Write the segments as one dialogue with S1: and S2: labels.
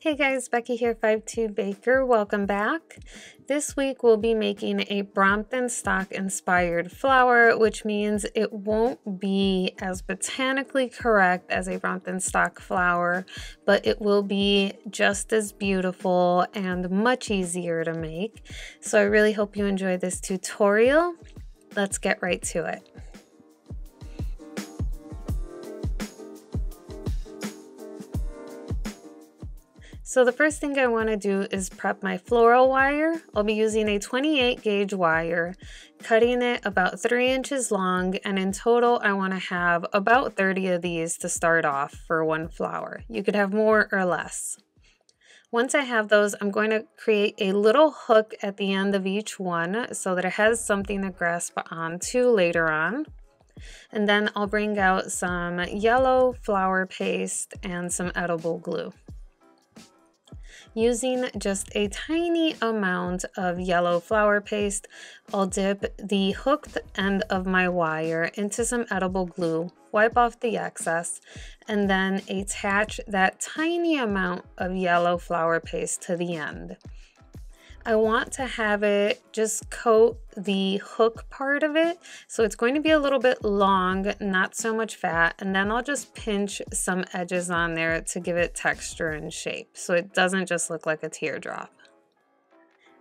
S1: Hey guys, Becky here, 52 Baker. Welcome back. This week we'll be making a Brompton stock inspired flower, which means it won't be as botanically correct as a Brompton stock flower, but it will be just as beautiful and much easier to make. So I really hope you enjoy this tutorial. Let's get right to it. So the first thing I want to do is prep my floral wire. I'll be using a 28 gauge wire, cutting it about 3 inches long, and in total I want to have about 30 of these to start off for one flower. You could have more or less. Once I have those, I'm going to create a little hook at the end of each one so that it has something to grasp onto later on. And then I'll bring out some yellow flower paste and some edible glue. Using just a tiny amount of yellow flower paste, I'll dip the hooked end of my wire into some edible glue, wipe off the excess, and then attach that tiny amount of yellow flower paste to the end. I want to have it just coat the hook part of it, so it's going to be a little bit long, not so much fat, and then I'll just pinch some edges on there to give it texture and shape so it doesn't just look like a teardrop.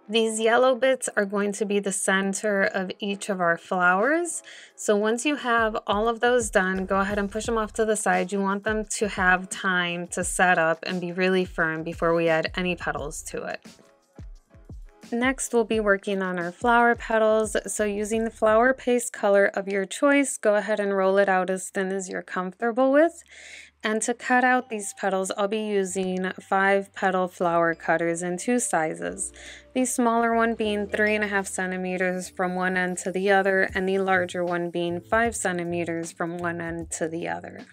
S1: These yellow bits are going to be the center of each of our flowers, so once you have all of those done, go ahead and push them off to the side. You want them to have time to set up and be really firm before we add any petals to it. Next, we'll be working on our flower petals. So using the flower paste color of your choice, go ahead and roll it out as thin as you're comfortable with. And to cut out these petals, I'll be using 5 petal flower cutters in 2 sizes. The smaller one being 3.5 centimeters from one end to the other, and the larger one being 5 centimeters from one end to the other.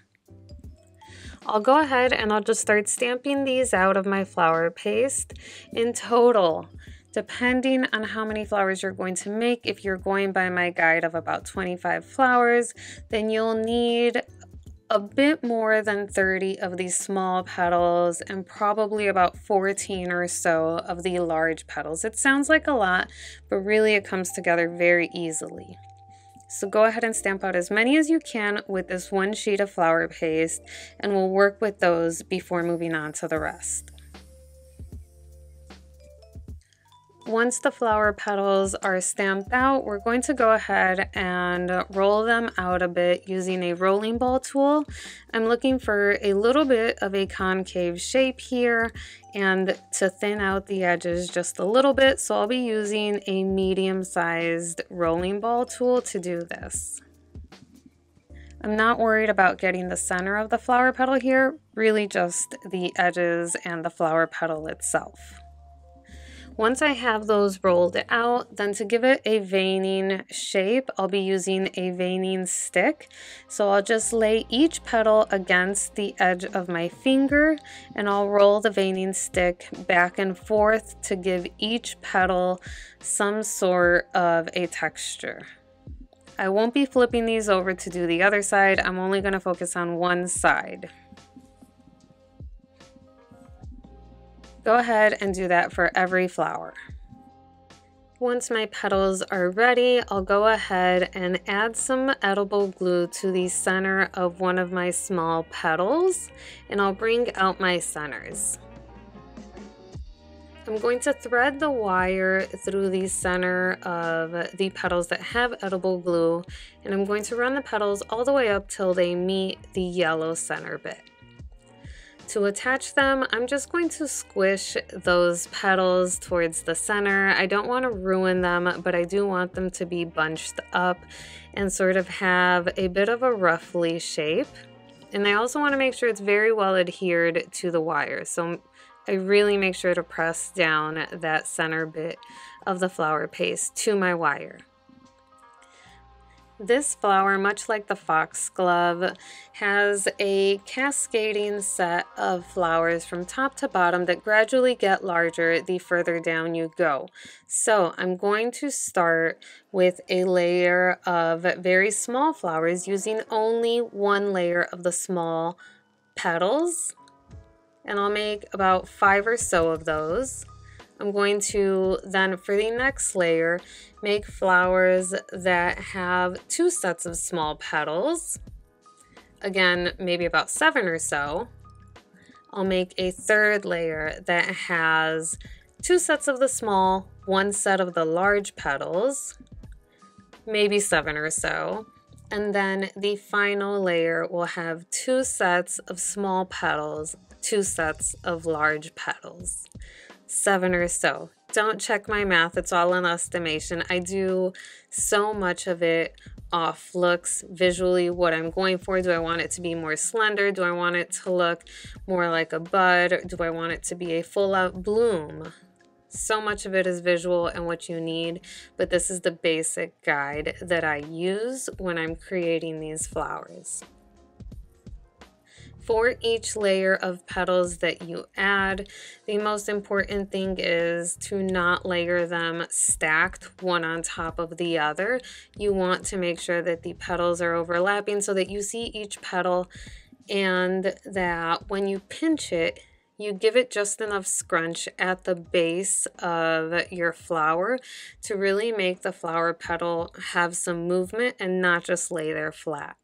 S1: I'll go ahead and I'll just start stamping these out of my flower paste. In total, depending on how many flowers you're going to make, if you're going by my guide of about 25 flowers, then you'll need a bit more than 30 of these small petals and probably about 14 or so of the large petals. It sounds like a lot, but really it comes together very easily. So go ahead and stamp out as many as you can with this one sheet of flower paste, and we'll work with those before moving on to the rest. Once the flower petals are stamped out, we're going to go ahead and roll them out a bit using a rolling ball tool. I'm looking for a little bit of a concave shape here and to thin out the edges just a little bit, so I'll be using a medium-sized rolling ball tool to do this. I'm not worried about getting the center of the flower petal here, really just the edges and the flower petal itself. Once I have those rolled out, then to give it a veining shape, I'll be using a veining stick. So I'll just lay each petal against the edge of my finger, and I'll roll the veining stick back and forth to give each petal some sort of a texture. I won't be flipping these over to do the other side. I'm only going to focus on one side. Go ahead and do that for every flower. Once my petals are ready, I'll go ahead and add some edible glue to the center of one of my small petals, and I'll bring out my centers. I'm going to thread the wire through the center of the petals that have edible glue, and I'm going to run the petals all the way up till they meet the yellow center bit. To attach them, I'm just going to squish those petals towards the center. I don't want to ruin them, but I do want them to be bunched up and sort of have a bit of a ruffly shape. And I also want to make sure it's very well adhered to the wire. So I really make sure to press down that center bit of the flower paste to my wire. This flower, much like the foxglove, has a cascading set of flowers from top to bottom that gradually get larger the further down you go. So I'm going to start with a layer of very small flowers using only one layer of the small petals. and I'll make about 5 or so of those. I'm going to then, for the next layer, make flowers that have 2 sets of small petals. Again, maybe about 7 or so. I'll make a third layer that has 2 sets of the small, 1 set of the large petals, maybe 7 or so. And then the final layer will have 2 sets of small petals, 2 sets of large petals. 7 or so. Don't check my math, it's all an estimation. I do so much of it off looks, visually, what I'm going for. Do I want it to be more slender? Do I want it to look more like a bud? Or do I want it to be a full out bloom? So much of it is visual and what you need, but this is the basic guide that I use when I'm creating these flowers. For each layer of petals that you add, the most important thing is to not layer them stacked one on top of the other. You want to make sure that the petals are overlapping so that you see each petal, and that when you pinch it, you give it just enough scrunch at the base of your flower to really make the flower petal have some movement and not just lay there flat.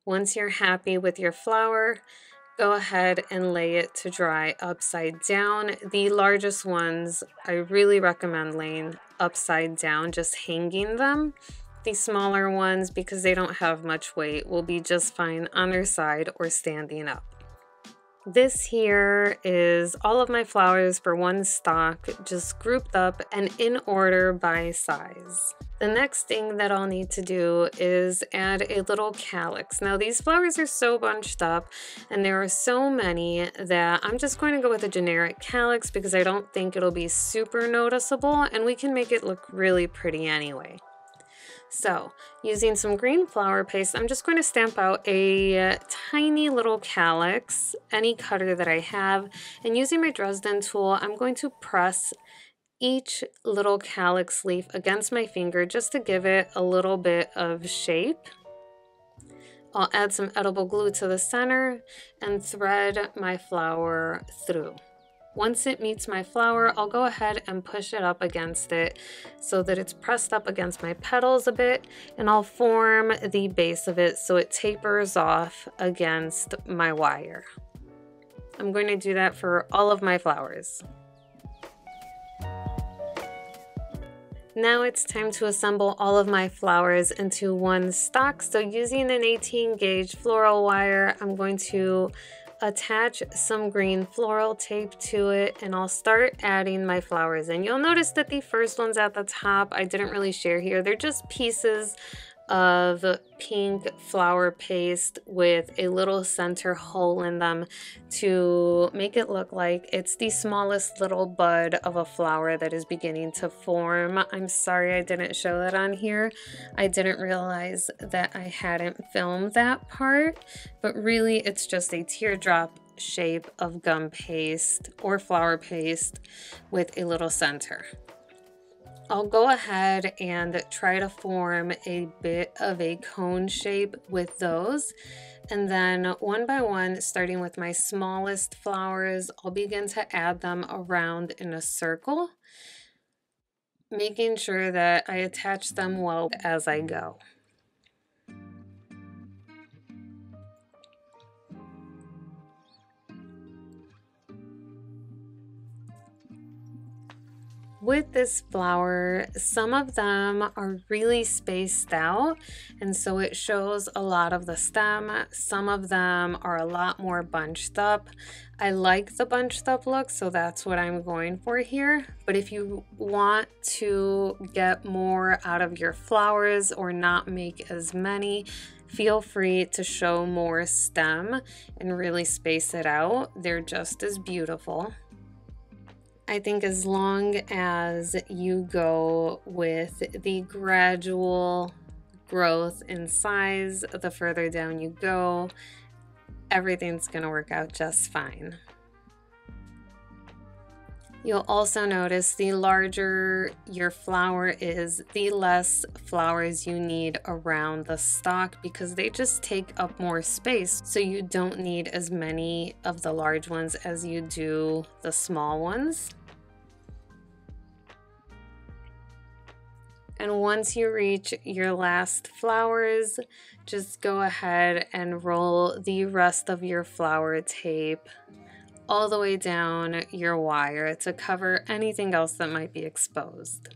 S1: Once you're happy with your flower, go ahead and lay it to dry upside down. The largest ones, I really recommend laying upside down, just hanging them. The smaller ones, because they don't have much weight, will be just fine on their side or standing up. This here is all of my flowers for one stalk, just grouped up and in order by size. The next thing that I'll need to do is add a little calyx. Now these flowers are so bunched up and there are so many that I'm just going to go with a generic calyx because I don't think it'll be super noticeable and we can make it look really pretty anyway. So, using some green flower paste, I'm just going to stamp out a tiny little calyx, any cutter that I have, and using my Dresden tool, I'm going to press each little calyx leaf against my finger just to give it a little bit of shape. I'll add some edible glue to the center and thread my flower through. Once it meets my flower, I'll go ahead and push it up against it so that it's pressed up against my petals a bit, and I'll form the base of it so it tapers off against my wire. I'm going to do that for all of my flowers. Now it's time to assemble all of my flowers into one stalk. So using an 18 gauge floral wire, I'm going to attach some green floral tape to it, and I'll start adding my flowers in. You'll notice that the first ones at the top I didn't really share here. They're just pieces of pink flower paste with a little center hole in them to make it look like it's the smallest little bud of a flower that is beginning to form. I'm sorry I didn't show that on here. I didn't realize that I hadn't filmed that part, but really it's just a teardrop shape of gum paste or flower paste with a little center. I'll go ahead and try to form a bit of a cone shape with those, and then one by one, starting with my smallest flowers, I'll begin to add them around in a circle, making sure that I attach them well as I go. With this flower, some of them are really spaced out, and so it shows a lot of the stem. Some of them are a lot more bunched up. I like the bunched up look, so that's what I'm going for here. But if you want to get more out of your flowers or not make as many, feel free to show more stem and really space it out. They're just as beautiful. I think as long as you go with the gradual growth in size, the further down you go, everything's going to work out just fine. You'll also notice the larger your flower is, the less flowers you need around the stalk because they just take up more space. So you don't need as many of the large ones as you do the small ones. And once you reach your last flowers, just go ahead and roll the rest of your flower tape all the way down your wire to cover anything else that might be exposed.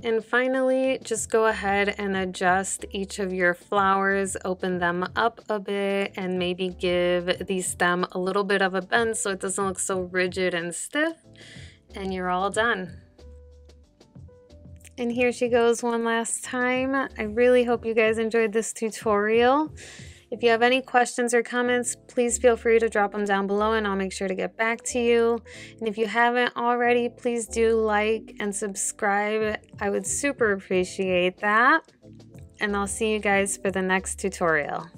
S1: And finally, just go ahead and adjust each of your flowers, open them up a bit, and maybe give the stem a little bit of a bend so it doesn't look so rigid and stiff, and you're all done. And here she goes one last time. I really hope you guys enjoyed this tutorial. If you have any questions or comments, please feel free to drop them down below and I'll make sure to get back to you. And if you haven't already, please do like and subscribe. I would super appreciate that. And I'll see you guys for the next tutorial.